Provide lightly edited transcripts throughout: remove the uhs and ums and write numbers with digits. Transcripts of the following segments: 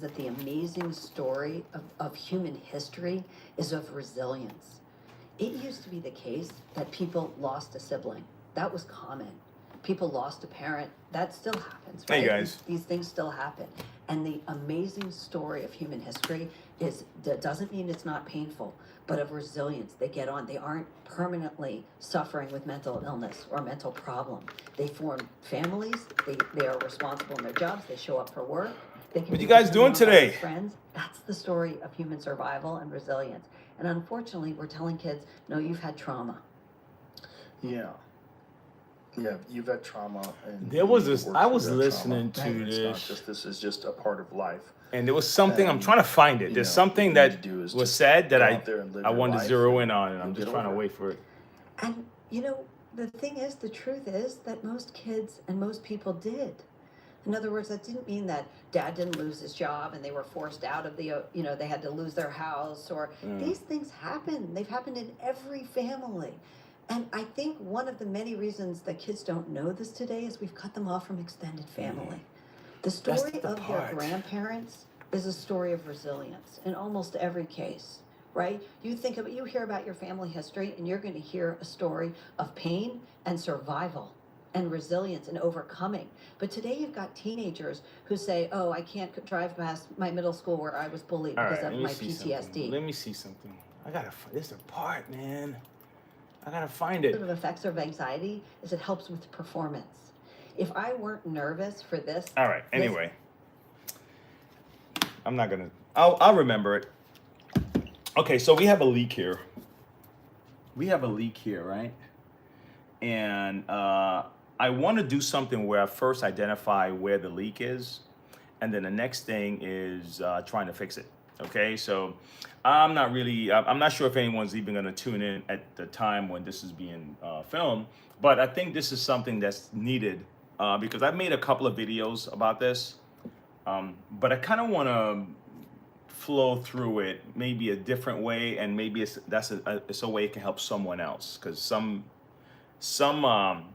that the amazing story of human history is of resilience. It used to be the case that people lost a sibling. That was common. People lost a parent. That still happens, right? Hey guys. These things still happen. And the amazing story of human history is that doesn't mean it's not painful, but of resilience. They get on. They aren't permanently suffering with mental illness or mental problem. They form families. They are responsible in their jobs. They show up for work. They can What be you guys doing dependent on today? their friends. That's the story of human survival and resilience. And unfortunately, we're telling kids, no, you've had trauma. Yeah. Yeah, you've had trauma. And There was you this, work I through was that listening trauma. to It's not this, just, this is just a part of life. and there was something, I'm And, trying to find it. you There's know, something what you that need to do is was just said that go out there and live I your wanted to life zero and in on, and I'm you'll just get trying to over it. wait for it. And, you know, the thing is, the truth is that most kids and most people did. In other words, that didn't mean that dad didn't lose his job and they were forced out of the, you know, they had to lose their house or these things happen. They've happened in every family. And I think one of the many reasons that kids don't know this today is we've cut them off from extended family. The That's story the of your part. grandparents is a story of resilience in almost every case, right? You think about, you hear about your family history and you're going to hear a story of pain and survival and resilience and overcoming. But today you've got teenagers who say, oh, I can't drive past my middle school where I was bullied All because right, let of me my see something. PTSD. Let me see something. I gotta find, this is the part, man. I gotta find it. Sort of effects of anxiety is it helps with performance. If I weren't nervous for this, All right, anyway. I'm not gonna, I'll remember it. Okay, so we have a leak here. We have a leak here, right? And I want to do something where I first identify where the leak is, and then the next thing is trying to fix it. Okay, so I'm not sure if anyone's even going to tune in at the time when this is being filmed, but I think this is something that's needed because I've made a couple of videos about this, but I kind of want to flow through it maybe a different way, and maybe it's a way it can help someone else, because some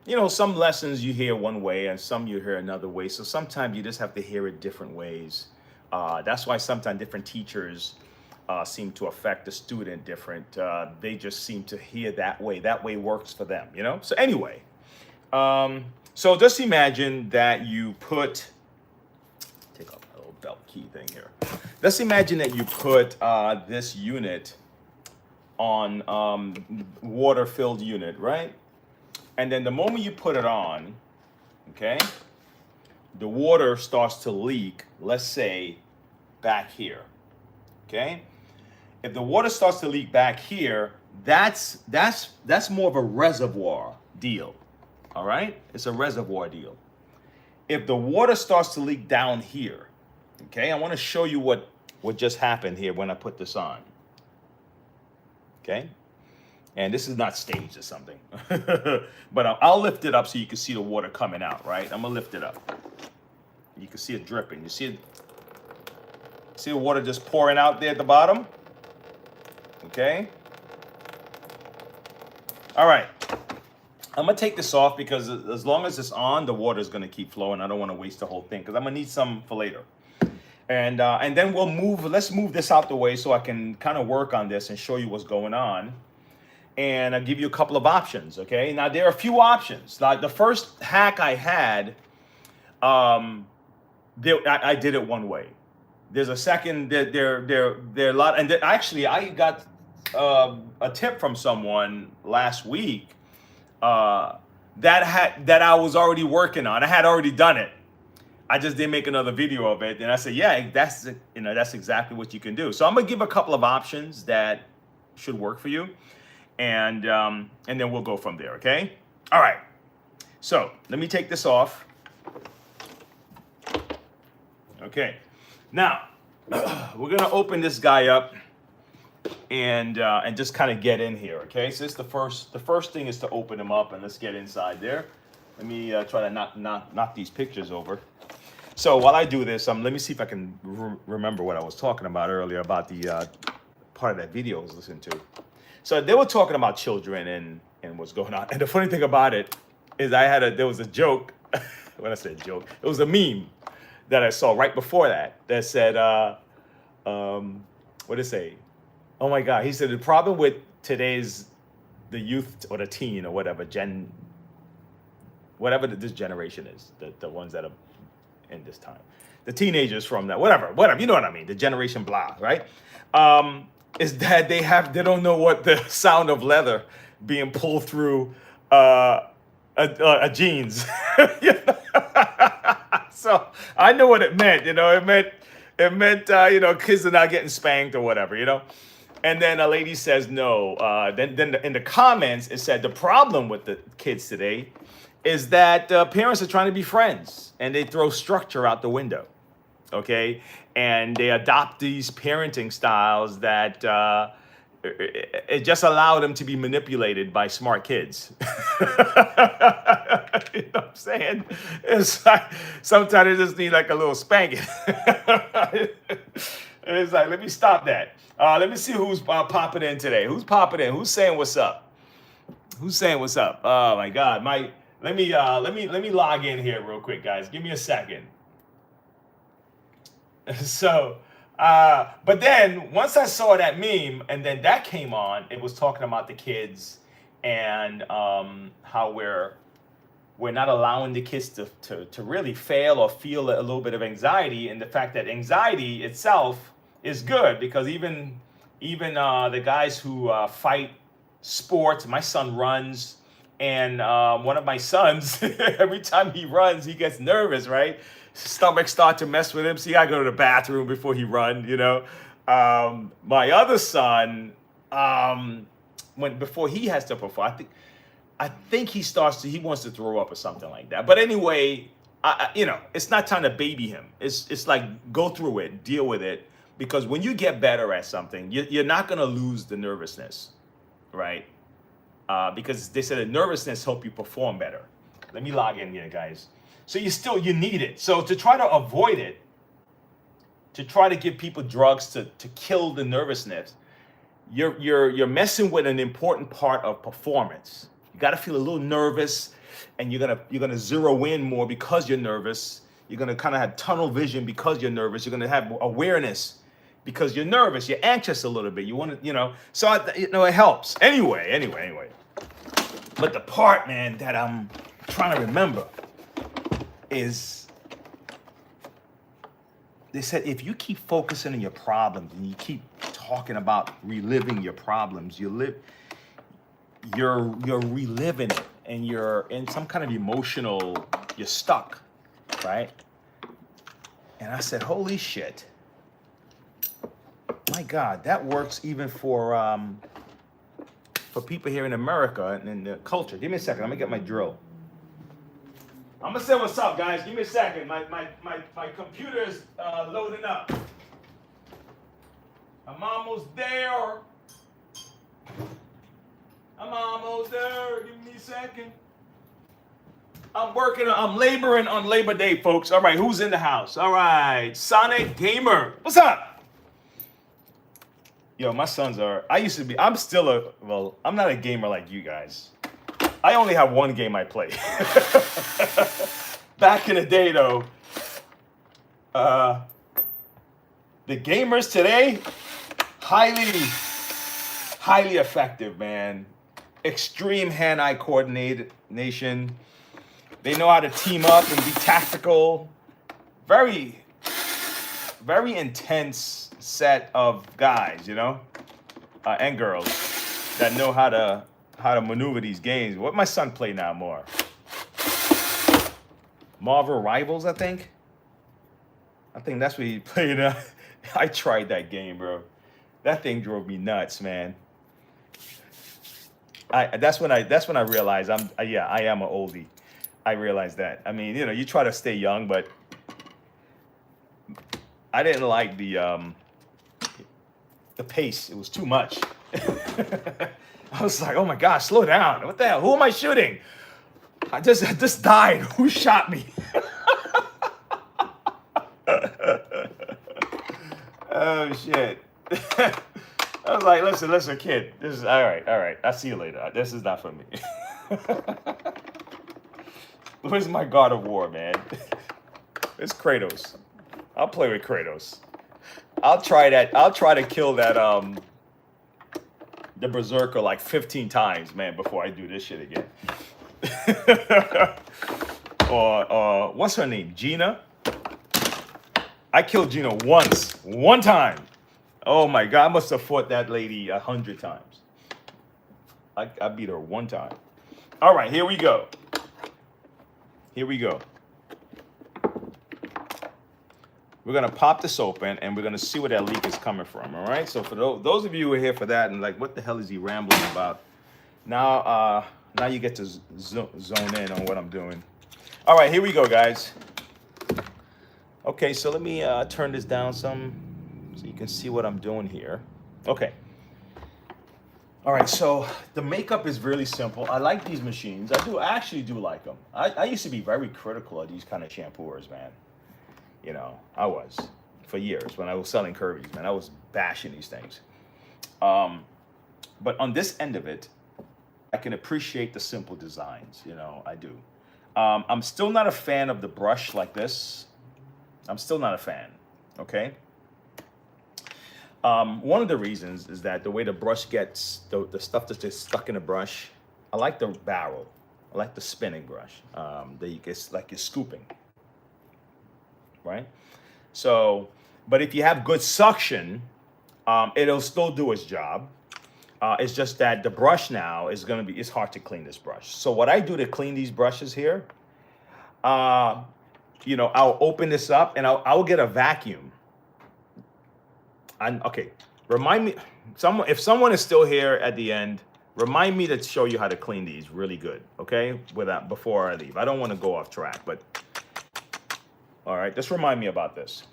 you know, some lessons you hear one way and some you hear another way, so sometimes you just have to hear it different ways. That's why sometimes different teachers seem to affect the student different. They just seem to hear that way works for them, you know. So anyway, so just imagine that you put, take off my little belt key thing here. Let's imagine that you put this unit on water-filled unit, right? And then the moment you put it on, okay, the water starts to leak, let's say, back here, okay? If the water starts to leak back here, that's more of a reservoir deal, all right? It's a reservoir deal. If the water starts to leak down here, okay, I want to show you what just happened here when I put this on, okay? And this is not staged or something, but I'll lift it up so you can see the water coming out, right? I'm gonna lift it up. You can see it dripping. You see the water just pouring out there at the bottom? Okay. All right. I'm gonna take this off because as long as it's on, the water is gonna keep flowing. I don't want to waste the whole thing because I'm gonna need some for later. And then let's move this out the way so I can kind of work on this and show you what's going on. And I'll give you a couple of options, okay? Now, there are a few options. Like the first hack I had, I did it one way. There's a second, there are a lot, and actually I got a tip from someone last week that I was already working on. I had already done it. I just didn't make another video of it, and I said, yeah, that's exactly what you can do. So I'm gonna give a couple of options that should work for you. And then we'll go from there, okay? All right. So let me take this off. Okay. Now we're gonna open this guy up and just kind of get in here, okay? So this is the first thing is to open him up, and let's get inside there. Let me try to knock these pictures over. So while I do this, let me see if I can remember what I was talking about earlier about the part of that video I was listening to. So they were talking about children and what's going on. And the funny thing about it is there was a joke. When I say joke, it was a meme that I saw right before that said, what did it say? Oh my God. He said, the problem with the youth or the teen or whatever, whatever this generation is, the ones that are in this time, the teenagers from that, whatever, you know what I mean? The generation blah, right? Is that they don't know what the sound of leather being pulled through a jeans. You know? So I know what it meant. You know, it meant kids are not getting spanked or whatever. You know, and then a lady says no. Then in the comments it said the problem with the kids today is that parents are trying to be friends and they throw structure out the window. Okay, and they adopt these parenting styles that it just allowed them to be manipulated by smart kids. You know what I'm saying? It's like sometimes they just need like a little spanking. It's like, let me stop that. Let me see who's popping in today. Who's popping in? Who's saying what's up? Who's saying what's up? Oh my God, let me log in here real quick, guys. Give me a second. So, but then once I saw that meme and then that came on, it was talking about the kids and how we're not allowing the kids to really fail or feel a little bit of anxiety, and the fact that anxiety itself is good because even the guys who fight sports, my son runs, and one of my sons, every time he runs, he gets nervous, right? Stomach start to mess with him, so you gotta go to the bathroom before he run. You know, my other son, before he has to perform, I think he wants to throw up or something like that. But anyway, it's not time to baby him. It's like go through it, deal with it, because when you get better at something, you're not gonna lose the nervousness, right? Because they said that nervousness help you perform better. Let me log in here, guys. So you need it. So to try to avoid it, to try to give people drugs to kill the nervousness, you're messing with an important part of performance. You got to feel a little nervous, and you're gonna zero in more because you're nervous. You're gonna kind of have tunnel vision because you're nervous. You're gonna have awareness because you're nervous. You're anxious a little bit. You want to, so it helps. Anyway. But the part, man, that I'm trying to remember is they said if you keep focusing on your problems and you keep talking about reliving your problems, you're reliving it, and you're in some kind of you're stuck, right? And I said, holy shit. My God, that works even for people here in America and in the culture. Give me a second, I'm gonna get my drill. I'm gonna say what's up, guys. Give me a second. My computer is loading up. I'm almost there. Give me a second. I'm laboring on Labor Day, folks. All right, who's in the house? All right, Sonic Gamer. What's up? Yo, my sons I'm not a gamer like you guys. I only have one game I play. Back in the day, though, the gamers today, highly effective, man. Extreme hand-eye coordination. They know how to team up and be tactical. Very, very intense set of guys, and girls that know how to maneuver these games. What my son play now more? Marvel Rivals, I think that's what he played. I tried that game, bro. That thing drove me nuts, man. That's when I realized I am an oldie. I realized that. I mean, you try to stay young, but I didn't like the pace. It was too much. I was like, oh my gosh, slow down. What the hell? Who am I shooting? I just died. Who shot me? Oh shit. I was like, listen, kid. This is all right. I'll see you later. This is not for me. Where's my God of War, man? It's Kratos. I'll play with Kratos. I'll try that. I'll try to kill that the berserker like 15 times, man, before I do this shit again. Or what's her name? Gina? I killed Gina one time. Oh my God, I must have fought that lady 100 times. I beat her one time. All right, here we go. Here we go. We're gonna pop this open and we're gonna see where that leak is coming from. All right. So for those of you who are here for that and like, what the hell is he rambling about? Now, now you get to zone in on what I'm doing. All right, here we go, guys. Okay, so let me turn this down some so you can see what I'm doing here. Okay. All right, so the makeup is really simple. I like these machines. I actually do like them. I used to be very critical of these kind of shampooers, man. You know, I was for years when I was selling Kirby's, man. I was bashing these things. But on this end of it, I can appreciate the simple designs. You know, I do. I'm still not a fan of the brush like this. I'm still not a fan. Okay. One of the reasons is that the way the brush gets the stuff that's just stuck in the brush. I like the barrel. I like the spinning brush. That you get like you're scooping. Right? So, but if you have good suction, it'll still do its job. It's just that the brush now is going to be, it's hard to clean this brush. So what I do to clean these brushes here, you know, I'll open this up and I'll get a vacuum. And okay, remind me, if someone is still here at the end, remind me to show you how to clean these really good, okay? Before I leave. I don't want to go off track, but all right, just remind me about this.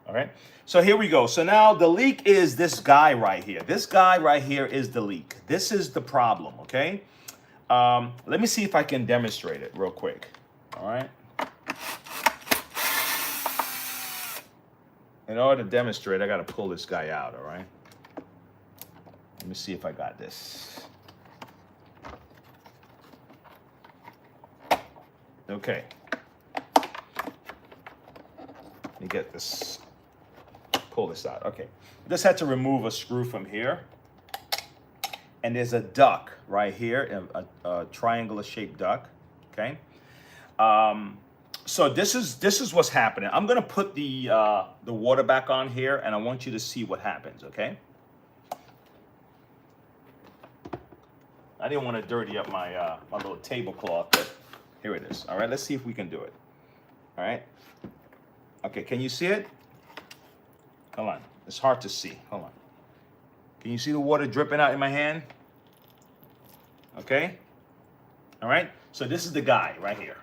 All right, so here we go. So now the leak is this guy right here. This guy right here is the leak. This is the problem, okay? Let me see if I can demonstrate it real quick, all right? In order to demonstrate, I got to pull this guy out, all right? Let me see if I got this. Okay. Let me get this, pull this out. Okay. Just had to remove a screw from here. And there's a duct right here, a triangular shaped duct, okay? So this is what's happening. I'm gonna put the water back on here and I want you to see what happens, okay? I didn't want to dirty up my my little tablecloth, but here it is. All right, let's see if we can do it. All right. Okay, can you see it? Hold on, it's hard to see. Hold on. Can you see the water dripping out in my hand? Okay. All right. So this is the guy right here.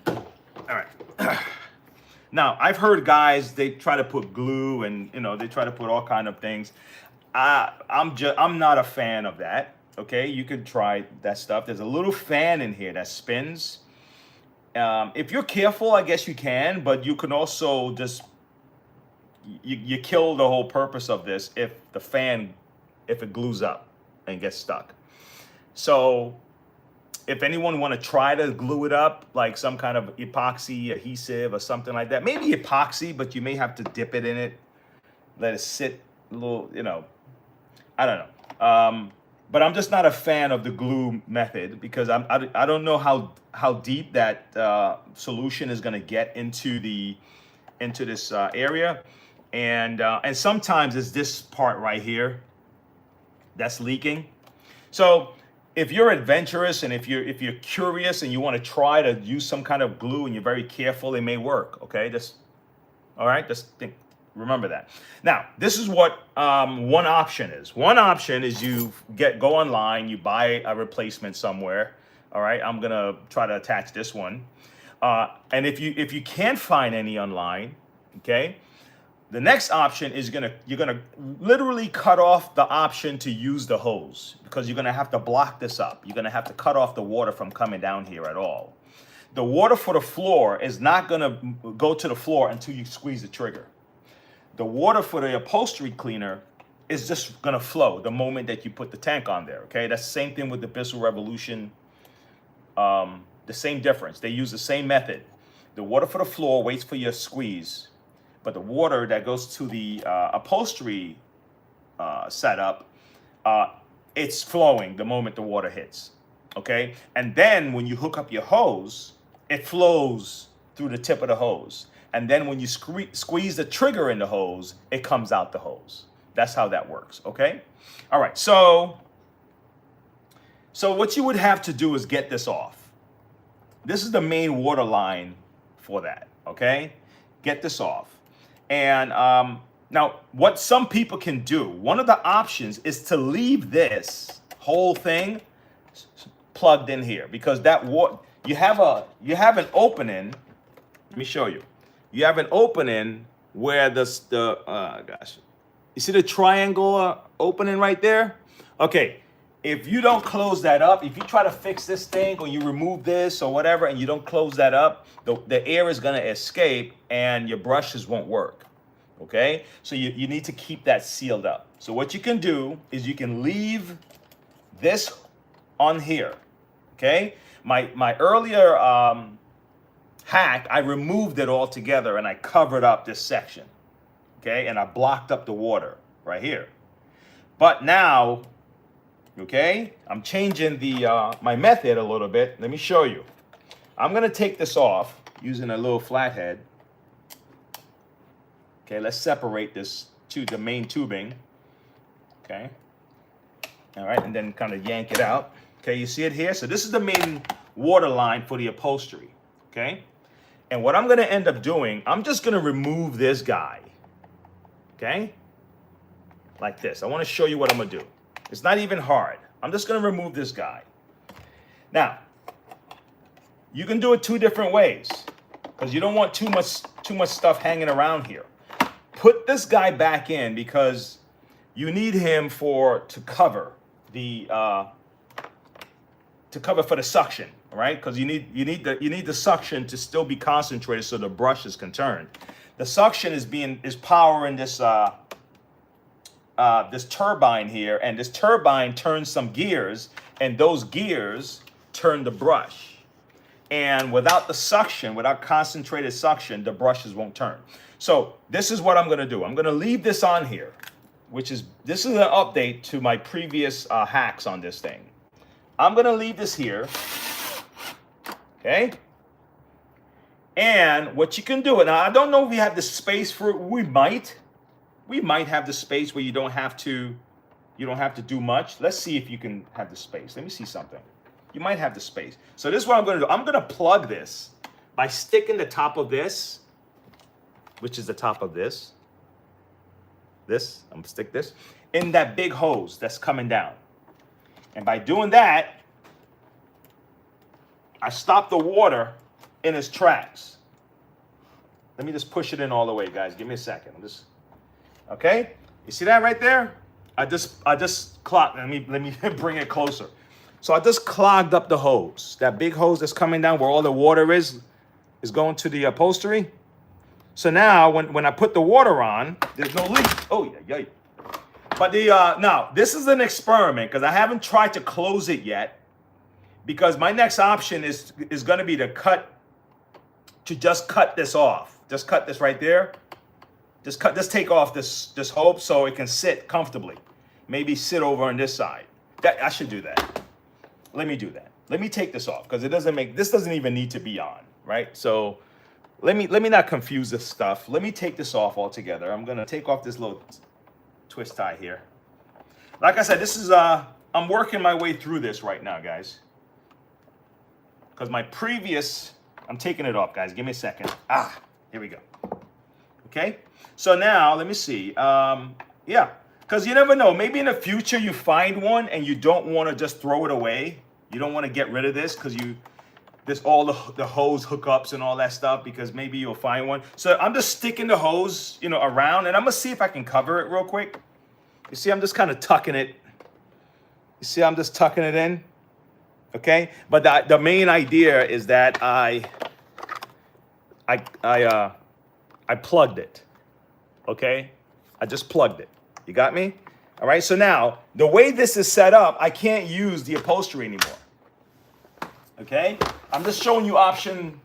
All right. Now, I've heard guys, they try to put glue and, you know, they try to put all kind of things. I'm not a fan of that. Okay, you could try that stuff. There's a little fan in here that spins. If you're careful, I guess you can, but you can also just, you kill the whole purpose of this if it glues up and gets stuck. So if anyone want to try to glue it up, like some kind of epoxy adhesive or something like that, maybe epoxy, but you may have to dip it in it, let it sit a little, you know, I don't know. But I'm just not a fan of the glue method because I don't know how deep that solution is going to get into this area, and sometimes it's this part right here that's leaking. So if you're adventurous and if you're curious and you want to try to use some kind of glue and you're very careful, it may work. Okay, all right. Just remember that. Now, this is what one option is. One option is you go online, you buy a replacement somewhere. All right, I'm gonna try to attach this one. And if you can't find any online, okay, the next option is you're gonna literally cut off the option to use the hose because you're gonna have to block this up. You're gonna have to cut off the water from coming down here at all. The water for the floor is not gonna go to the floor until you squeeze the trigger. The water for the upholstery cleaner is just gonna flow the moment that you put the tank on there, okay? That's the same thing with the Bissell Revolution, the same difference. They use the same method. The water for the floor waits for your squeeze, but the water that goes to the upholstery setup, it's flowing the moment the water hits. Okay, and then when you hook up your hose, it flows through the tip of the hose. And then when you squeeze the trigger in the hose, it comes out the hose. That's how that works, okay? All right, so what you would have to do is get this off. This is the main water line for that, okay? Get this off. And now, what some people can do, one of the options is to leave this whole thing plugged in here, because that water, you have an opening. Let me show you. You have an opening where gosh, you see the triangle opening right there? Okay, if you don't close that up, if you try to fix this thing or you remove this or whatever and you don't close that up, the air is gonna escape and your brushes won't work, okay? So you need to keep that sealed up. So what you can do is you can leave this on here, okay? My earlier hack, I removed it all together and I covered up this section, okay? And I blocked up the water right here. But now, okay, I'm changing my method a little bit. Let me show you. I'm gonna take this off using a little flathead. Okay, let's separate this to the main tubing. Okay, all right, and then kind of yank it out. Okay, you see it here? So this is the main water line for the upholstery, okay? And what I'm gonna end up doing, I'm just gonna remove this guy, okay? Like this. I wanna show you what I'm gonna do. It's not even hard. I'm just gonna remove this guy. Now, you can do it two different ways because you don't want too much stuff hanging around here. Put this guy back in because you need him to cover for the suction, right? Because you need the suction to still be concentrated so the brushes can turn. The suction is powering this this turbine here, and this turbine turns some gears, and those gears turn the brush. And without the suction, without concentrated suction, the brushes won't turn. So this is what I'm gonna do. I'm gonna leave this on here, this is an update to my previous hacks on this thing. I'm gonna leave this here, okay? And what you can do, and I don't know if we have the space for it. We might have the space where you don't have to do much. Let's see if you can have the space. Let me see something. You might have the space. So this is what I'm gonna do. I'm gonna plug this by sticking the top of this, which is the top of this. I'm gonna stick this in that big hose that's coming down. And by doing that, I stop the water in its tracks. Let me just push it in all the way, guys. Give me a second. Okay? You see that right there? I just clogged. Let me bring it closer. So I just clogged up the hose. That big hose that's coming down where all the water is going to the upholstery. So now when I put the water on, there's no leak. Oh yeah. But now this is an experiment because I haven't tried to close it yet. Because my next option is going to be to just cut this off. Just cut this right there. Just take off this hose so it can sit comfortably. Maybe sit over on this side. I should do that. Let me do that. Let me take this off because this doesn't even need to be on, right? So let me not confuse this stuff. Let me take this off altogether. I'm gonna take off this little twist tie here. Like I said, this is I'm working my way through this right now, guys. Because I'm taking it off, guys. Give me a second. Here we go. Okay. So now let me see. Yeah, because you never know. Maybe in the future you find one and you don't want to just throw it away. You don't want to get rid of this because there's all the hose hookups and all that stuff because maybe you'll find one. So I'm just sticking the hose, around, and I'm gonna see if I can cover it real quick. You see, I'm just kind of tucking it. You see, I'm just tucking it in. Okay, but the main idea is that I plugged it. Okay, I just plugged it. You got me? All right. So now the way this is set up, I can't use the upholstery anymore. Okay, I'm just showing you option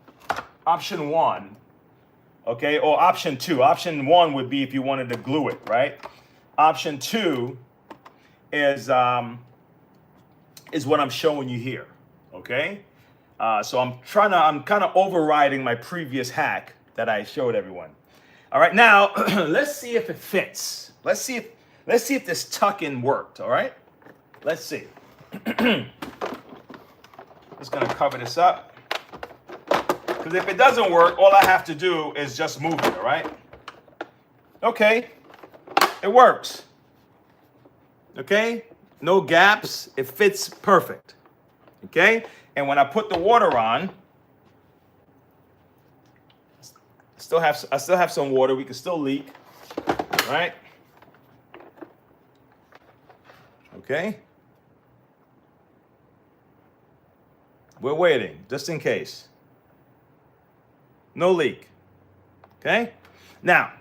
option one, okay, or option two. Option one would be if you wanted to glue it, right? Option two is what I'm showing you here, okay? So I'm kind of overriding my previous hack that I showed everyone. All right, now let's see if it fits. Let's see if this tuck-in worked. All right, let's see. Just gonna cover this up, because if it doesn't work, all I have to do is just move it. All right. Okay, it works. Okay, no gaps. It fits perfect. Okay, and when I put the water on, I still have some water. We can still leak, right? Okay. We're waiting, just in case. No leak. Okay? Now,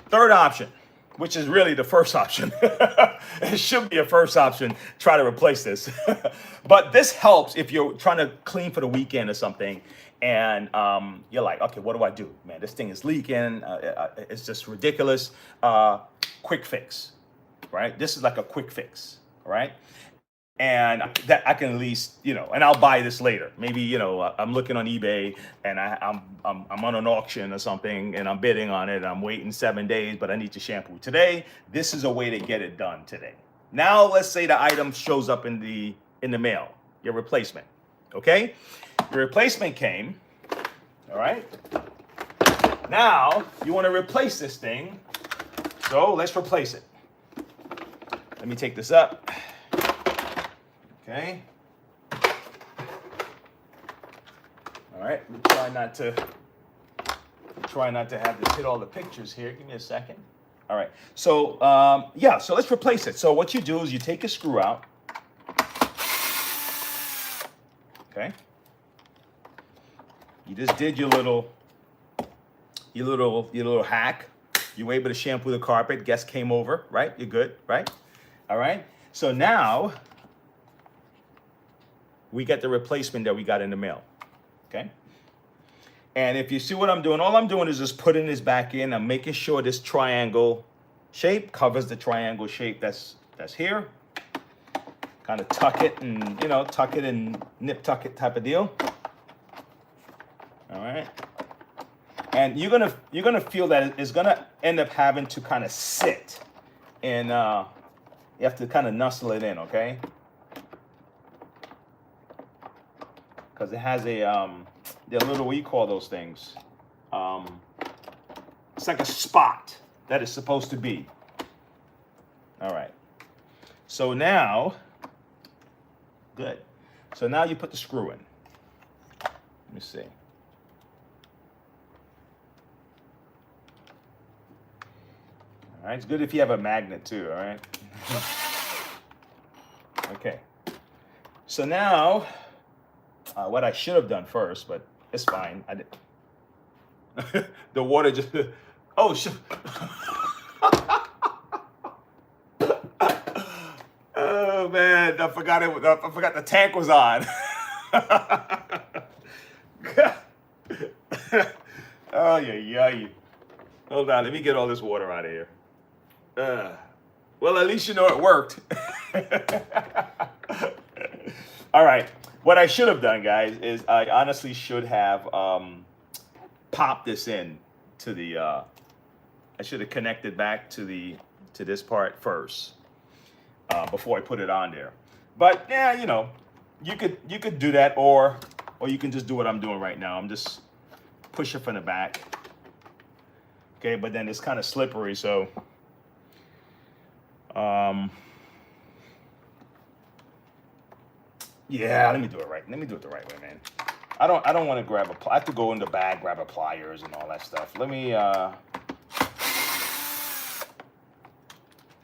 third option, which is really the first option. It should be a first option. Try to replace this. But this helps if you're trying to clean for the weekend or something, and you're like, okay, what do I do? Man, this thing is leaking. It's just ridiculous. Quick fix, right? This is like a quick fix, right? And that I can at least, and I'll buy this later. Maybe, I'm looking on eBay and I'm on an auction or something and I'm bidding on it. And I'm waiting 7 days, but I need to shampoo today. This is a way to get it done today. Now, let's say the item shows up in the mail, your replacement. Okay, your replacement came. All right. Now you want to replace this thing, so let's replace it. Let me take this up. Okay. All right. Try not to have this hit all the pictures here. Give me a second. All right. So yeah. So let's replace it. So what you do is you take a screw out. Okay. You just did your little hack. You were able to shampoo the carpet. Guest came over, right? You're good, right? All right. So now we get the replacement that we got in the mail. Okay. And if you see what I'm doing, all I'm doing is just putting this back in. I'm making sure this triangle shape covers the triangle shape that's here. Kind of tuck it and nip tuck it type of deal. All right. And you're gonna feel that it's gonna end up having to kind of sit, and you have to kind of nuzzle it in, okay? Because it has a little, what do you call those things? It's like a spot that it's supposed to be. All right. So now, good. So now you put the screw in. Let me see. All right, it's good if you have a magnet too, all right? Okay. So now, what I should have done first, but it's fine. I did. The water just, oh, shit. Oh man, I forgot the tank was on. Oh yeah. Hold on, let me get all this water out of here. Well, at least you know it worked. All right. What I should have done, guys, is I honestly should have popped this in to the. I should have connected back to this part first before I put it on there. But yeah, you could do that, or you can just do what I'm doing right now. I'm just pushing from the back. Okay, but then it's kind of slippery, so. Yeah, let me do it right. Let me do it the right way, man. I don't want to grab I have to go in the bag, grab a pliers and all that stuff. Let me,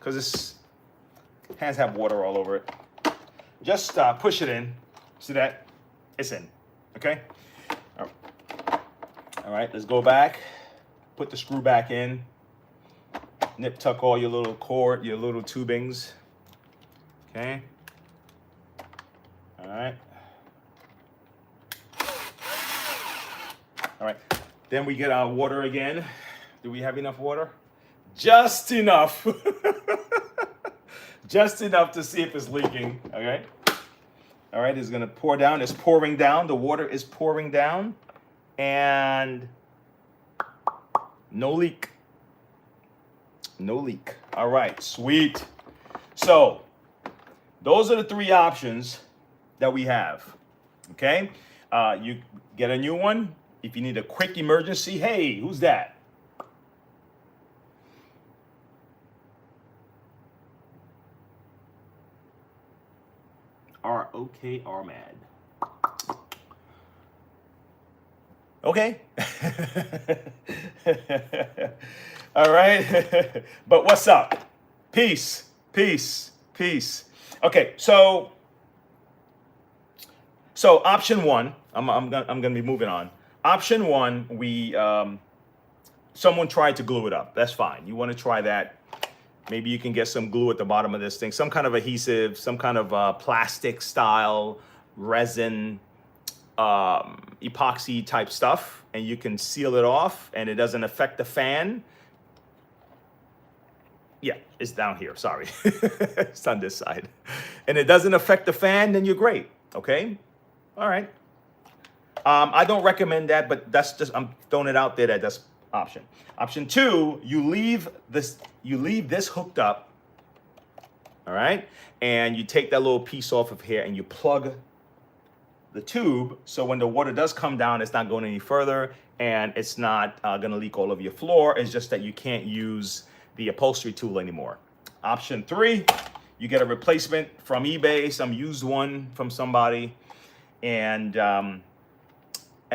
cause this hands have water all over it. Just push it in. See that? It's in. Okay. All right. Let's go back. Put the screw back in. Nip tuck all your little cord, your little tubings. Okay. All right. All right. Then we get our water again. Do we have enough water? Just enough. Just enough to see if it's leaking. Okay. All right. It's gonna pour down. It's pouring down. The water is pouring down, and no leak. No leak. All right. Sweet. So those are the three options that we have. Okay. You get a new one. If you need a quick emergency, hey, who's that? R-O-K, R-MAD. Okay. All right. But what's up? Peace, peace, peace. Okay, so option one, I'm gonna be moving on. Option one, someone tried to glue it up. That's fine. You want to try that. Maybe you can get some glue at the bottom of this thing, some kind of adhesive, some kind of plastic style, resin, epoxy type stuff, and you can seal it off and it doesn't affect the fan. Yeah, it's down here, sorry. It's on this side. And it doesn't affect the fan, then you're great, okay? All right. I don't recommend that, but that's just, I'm throwing it out there that that's option. Option two, you leave this hooked up, all right? And you take that little piece off of here and you plug the tube, so when the water does come down, it's not going any further and it's not gonna leak all over your floor. It's just that you can't use the upholstery tool anymore. Option three, you get a replacement from eBay, some used one from somebody, and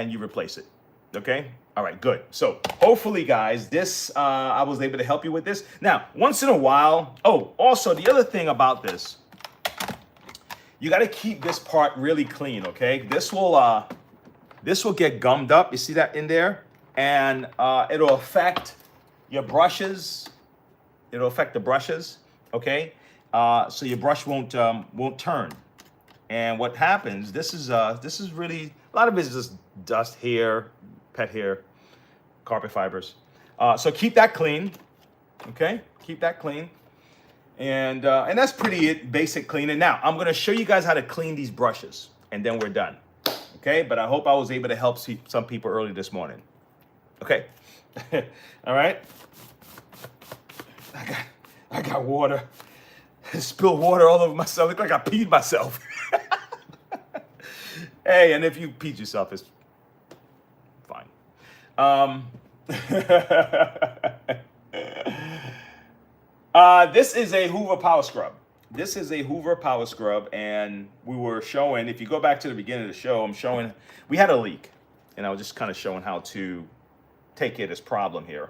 you replace it, okay? All right, good. So hopefully, guys, this, I was able to help you with this. Now, once in a while, oh, also the other thing about this, you got to keep this part really clean, okay? This will get gummed up. You see that in there? And it'll affect your brushes. It'll affect the brushes, okay? So your brush won't turn. And what happens, this is really, a lot of it is just dust hair, pet hair, carpet fibers. So keep that clean, okay? Keep that clean. And that's pretty basic cleaning. Now, I'm gonna show you guys how to clean these brushes and then we're done, okay? But I hope I was able to help some people early this morning, okay? All right? I got water. Spilled water all over myself. Look like I peed myself. Hey, and if you peed yourself, it's fine. This is a Hoover Power Scrub. This is a Hoover Power Scrub, and we were showing, if you go back to the beginning of the show, I'm showing, we had a leak, and I was just kind of showing how to take care of this problem here.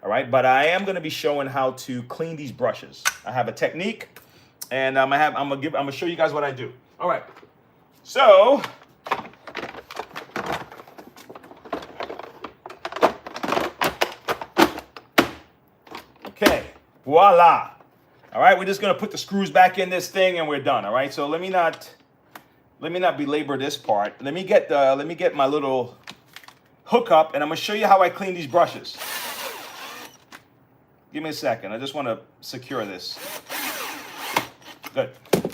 All right, but I am going to be showing how to clean these brushes. I have a technique, and I'm gonna show you guys what I do. All right, so okay, voila. All right, we're just gonna put the screws back in this thing, and we're done. All right, so let me not belabor this part. Let me get my little hookup, and I'm gonna show you how I clean these brushes. Give me a second. I just want to secure this. Good.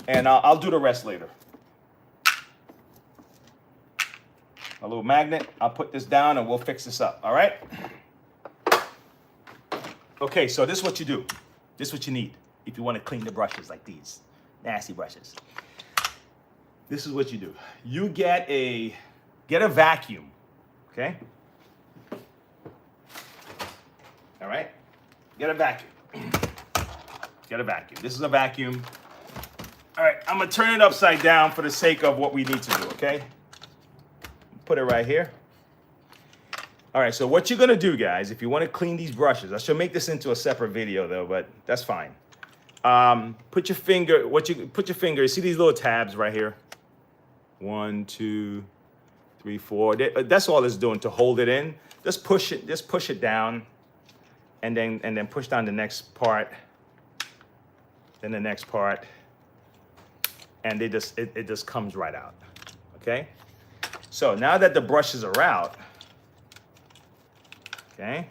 And I'll do the rest later. A little magnet. I'll put this down and we'll fix this up. All right? Okay, so this is what you do. This is what you need if you want to clean the brushes like these. Nasty brushes. This is what you do. You get a vacuum. Okay? All right? Get a vacuum. Get a vacuum. This is a vacuum. All right, I'm gonna turn it upside down for the sake of what we need to do, okay? Put it right here. All right, so what you're gonna do, guys, if you wanna clean these brushes, I should make this into a separate video though, but that's fine. Put your finger, you see these little tabs right here? 1, 2, 3, 4. That's all it's doing to hold it in. Just push it down. And then push down the next part, then the next part, and it just comes right out. Okay. So now that the brushes are out, Okay.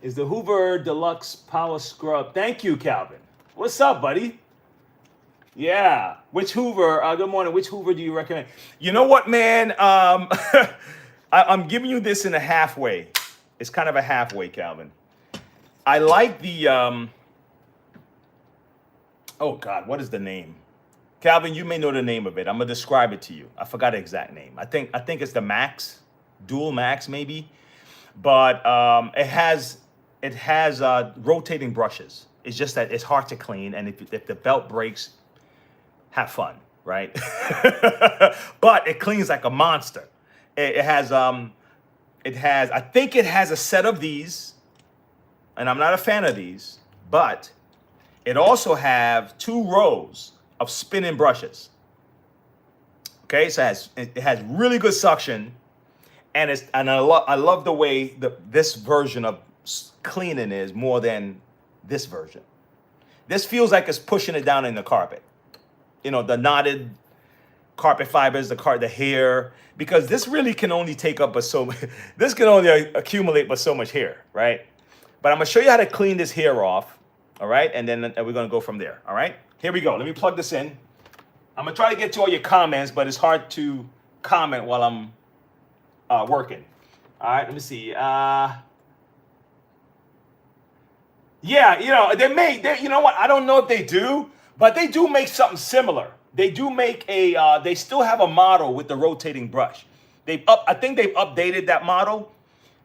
Is the Hoover Deluxe Power Scrub. Thank you, Calvin. What's up, buddy? Yeah. Which Hoover? Good morning. Which Hoover do you recommend? You know what, man? I'm giving you this in a halfway. It's kind of a halfway, Calvin. I like the. Oh God, what is the name? Calvin, you may know the name of it. I'm gonna describe it to you. I forgot the exact name. I think it's the Max, Dual Max, maybe. But it has rotating brushes. It's just that it's hard to clean, and if the belt breaks, have fun, right? But it cleans like a monster. It has I think it has a set of these, and I'm not a fan of these, but it also have 2 rows of spinning brushes. Okay, so it has really good suction, and I love the way this version of cleaning is more than this version. This feels like it's pushing it down in the carpet. You know, the knotted carpet fibers, the hair, because this really can only take up this can only accumulate but so much hair, right? But I'm gonna show you how to clean this hair off, all right? And then we're gonna go from there, all right? Here we go. Let me plug this in. I'm gonna try to get to all your comments, but it's hard to comment while I'm working. All right, let me see. Yeah, you know, you know what? I don't know if they do, but they do make something similar. They do make they still have a model with the rotating brush. I think they've updated that model.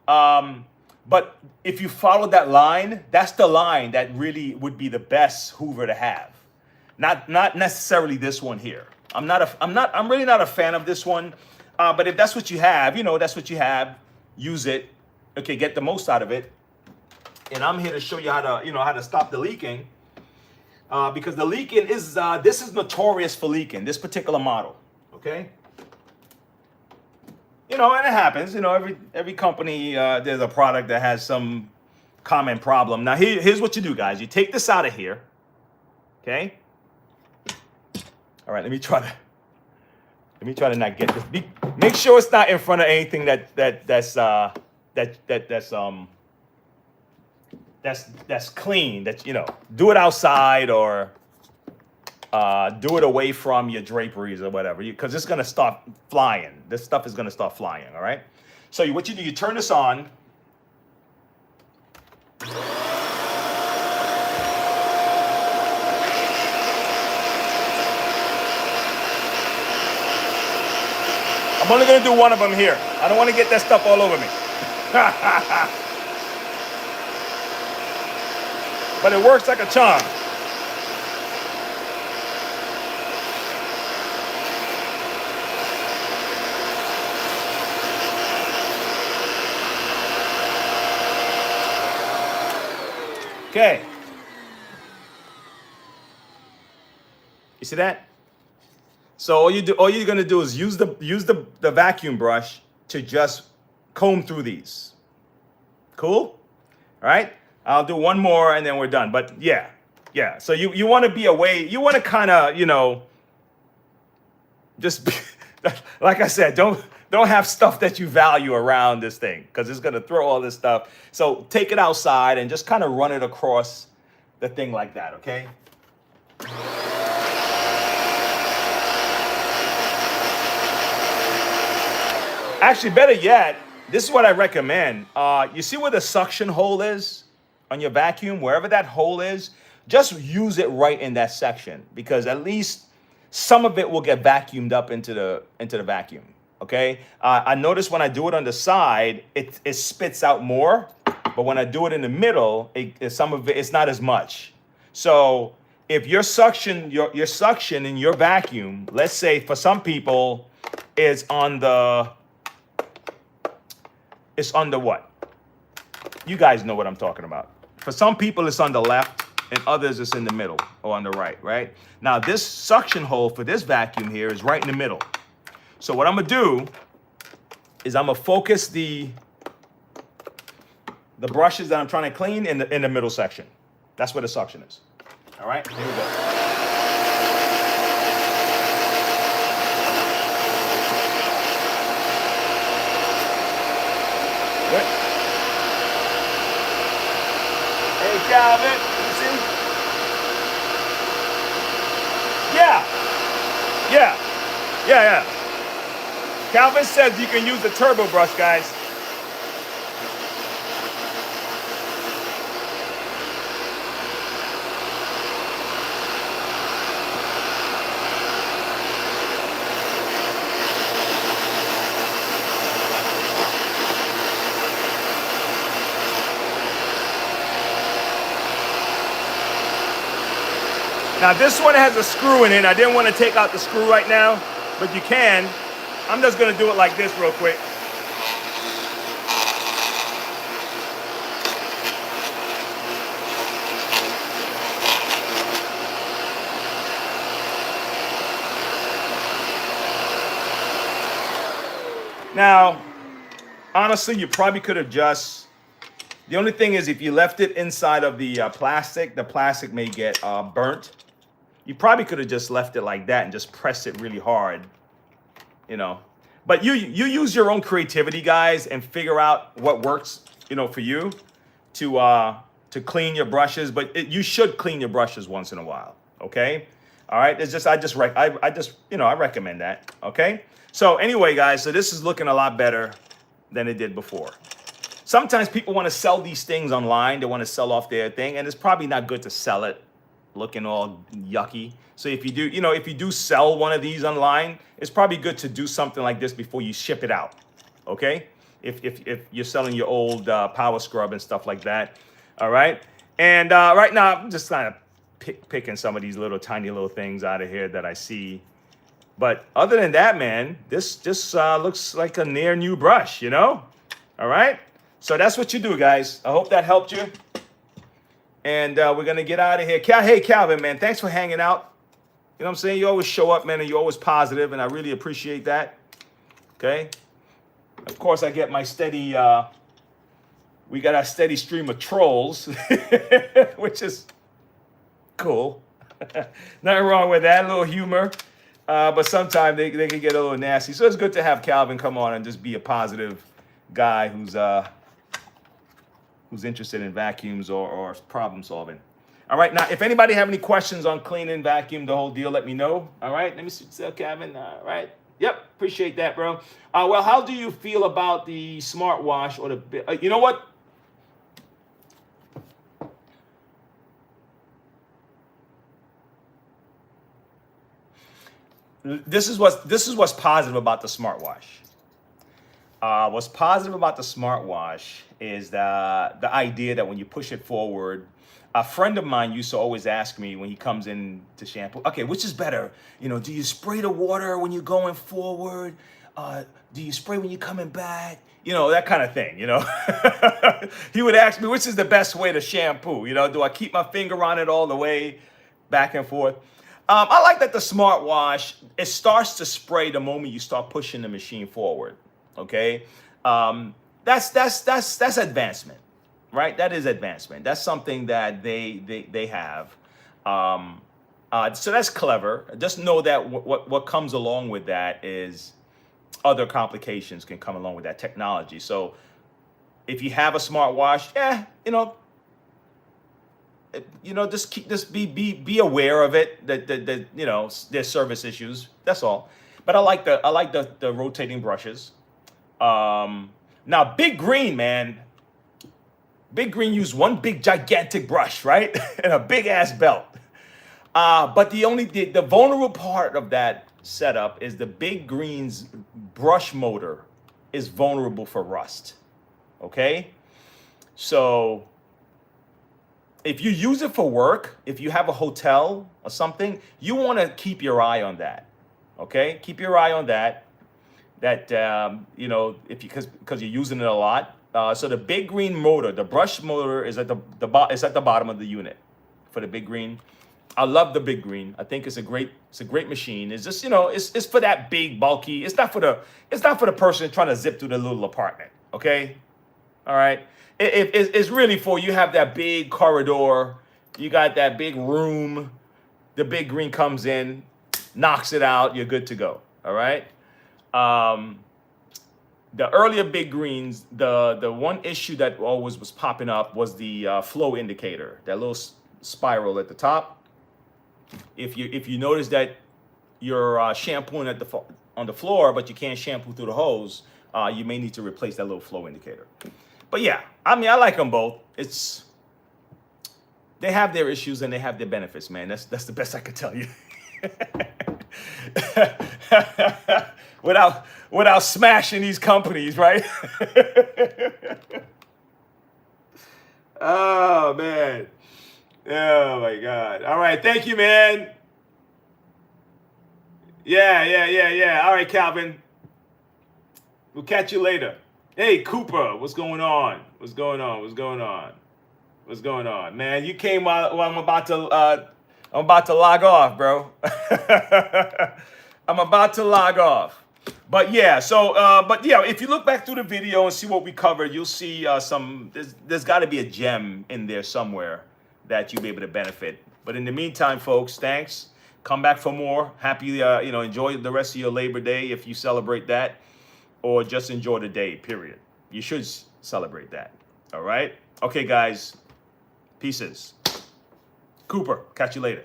But if you follow that line, that's the line that really would be the best Hoover to have. Not necessarily this one here. I'm really not a fan of this one. But if that's what you have, you know, that's what you have. Use it. Okay, get the most out of it. And I'm here to show you how to stop the leaking. Because the leaking is this is notorious for leaking, this particular model. Okay. You know, and it happens. You know, every company there's a product that has some common problem. Now here's what you do, guys. You take this out of here. Okay. All right. Let me try to not get this. Make sure it's not in front of anything that's clean. That, you know, do it outside or do it away from your draperies or whatever, because it's gonna start flying. This stuff is gonna start flying. All right. So what you do, you turn this on. I'm only gonna do one of them here. I don't want to get that stuff all over me. But it works like a charm. Okay. You see that? So all you're gonna do is use the vacuum brush to just comb through these. Cool? All right. I'll do one more and then we're done. But yeah. So you want to be away. You want to kind of, you know, just like I said, don't have stuff that you value around this thing, because it's gonna throw all this stuff. So take it outside and just kind of run it across the thing like that. Okay. Actually, better yet, this is what I recommend. You see where the suction hole is on your vacuum? Wherever that hole is, just use it right in that section, because at least some of it will get vacuumed up into the vacuum. Okay. I notice when I do it on the side, it spits out more, but when I do it in the middle, some of it's not as much. So if your suction in your vacuum, let's say for some people, is on the what? You guys know what I'm talking about. For some people, it's on the left, and others it's in the middle or on the right? Now, this suction hole for this vacuum here is right in the middle. So what I'm gonna do is I'm gonna focus the brushes that I'm trying to clean in the middle section. That's where the suction is. All right, here we go. Calvin. You see? Yeah. Yeah. Yeah, yeah. Calvin says you can use the turbo brush, guys. Now this one has a screw in it. I didn't want to take out the screw right now, but you can. I'm just gonna do it like this real quick. Now, honestly, you probably could have just, the only thing is if you left it inside of the plastic may get burnt. You probably could have just left it like that and just pressed it really hard, you know. But you use your own creativity, guys, and figure out what works, you know, for you to clean your brushes. But you should clean your brushes once in a while, okay? All right, it's just I recommend that, okay? So anyway, guys, so this is looking a lot better than it did before. Sometimes people want to sell these things online. They want to sell off their thing, and it's probably not good to sell it looking all yucky. So if you do, you know, if you do sell one of these online, it's probably good to do something like this before you ship it out, okay? If you're selling your old power scrub and stuff like that, all right? And right now, I'm just kind of picking some of these tiny little things out of here that I see. But other than that, man, this just looks like a near new brush, you know? All right? So that's what you do, guys. I hope that helped you. And we're going to get out of here. Hey, Calvin, man, thanks for hanging out. You know what I'm saying? You always show up, man, and you're always positive, and I really appreciate that. Okay? Of course, I get my steady, we got our steady stream of trolls, which is cool. Nothing wrong with that, a little humor. But sometimes they can get a little nasty. So it's good to have Calvin come on and just be a positive guy who's interested in vacuums or problem solving. All right, now if anybody have any questions on cleaning, vacuum, the whole deal, let me know. All right, let me see, Calvin. All right, yep, appreciate that, bro. Well, how do you feel about the smartwash or the? You know what? This is what's positive about the smartwash. What's positive about the smartwash is the idea that when you push it forward, a friend of mine used to always ask me when he comes in to shampoo, okay, which is better? You know, do you spray the water when you're going forward? Do you spray when you're coming back? You know, that kind of thing, you know. He would ask me, which is the best way to shampoo? You know, do I keep my finger on it all the way back and forth? I like that the smartwash, it starts to spray the moment you start pushing the machine forward. Okay, that's advancement, right? That is advancement. That's something that they have. So that's clever. Just know that what comes along with that is other complications can come along with that technology. So if you have a smartwash, just be aware of it. That you know there's service issues. That's all. But I like the rotating brushes. Now Big Green, man. Big Green used one big gigantic brush, right? And a big ass belt. But the vulnerable part of that setup is the Big Green's brush motor is vulnerable for rust. Okay? So if you use it for work, if you have a hotel or something, you want to keep your eye on that. Okay? Keep your eye on that. Because you're using it a lot. So the Big Green motor, the brush motor is at the bottom of the unit for the Big Green. I love the Big Green. I think it's a great machine. It's just, it's for that big, bulky. It's not for the person trying to zip through the little apartment. Okay? All right. It's really for you have that big corridor. You got that big room. The Big Green comes in, knocks it out. You're good to go. All right. the earlier big greens, the one issue that always was popping up was the flow indicator, that little spiral at the top. If you notice that you're shampooing on the floor, but you can't shampoo through the hose, you may need to replace that little flow indicator. But yeah, I mean, I like them both. They have their issues and they have their benefits, man. That's the best I could tell you. without smashing these companies, right? Oh man. Oh my God. All right, thank you, man. Yeah. All right, Calvin. We'll catch you later. Hey, Cooper, what's going on? What's going on, man? You came while I'm about to log off, bro. I'm about to log off. But yeah, if you look back through the video and see what we covered, you'll see there's got to be a gem in there somewhere that you'll be able to benefit. But in the meantime, folks, thanks. Come back for more. Happy, enjoy the rest of your Labor Day if you celebrate that, or just enjoy the day, period. You should celebrate that. All right? Okay, guys. Pieces. Cooper, catch you later.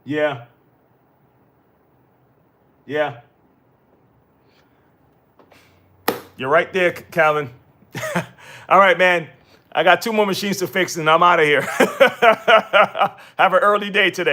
Yeah. You're right there, Calvin. All right, man. I got 2 more machines to fix and I'm out of here. Have an early day today.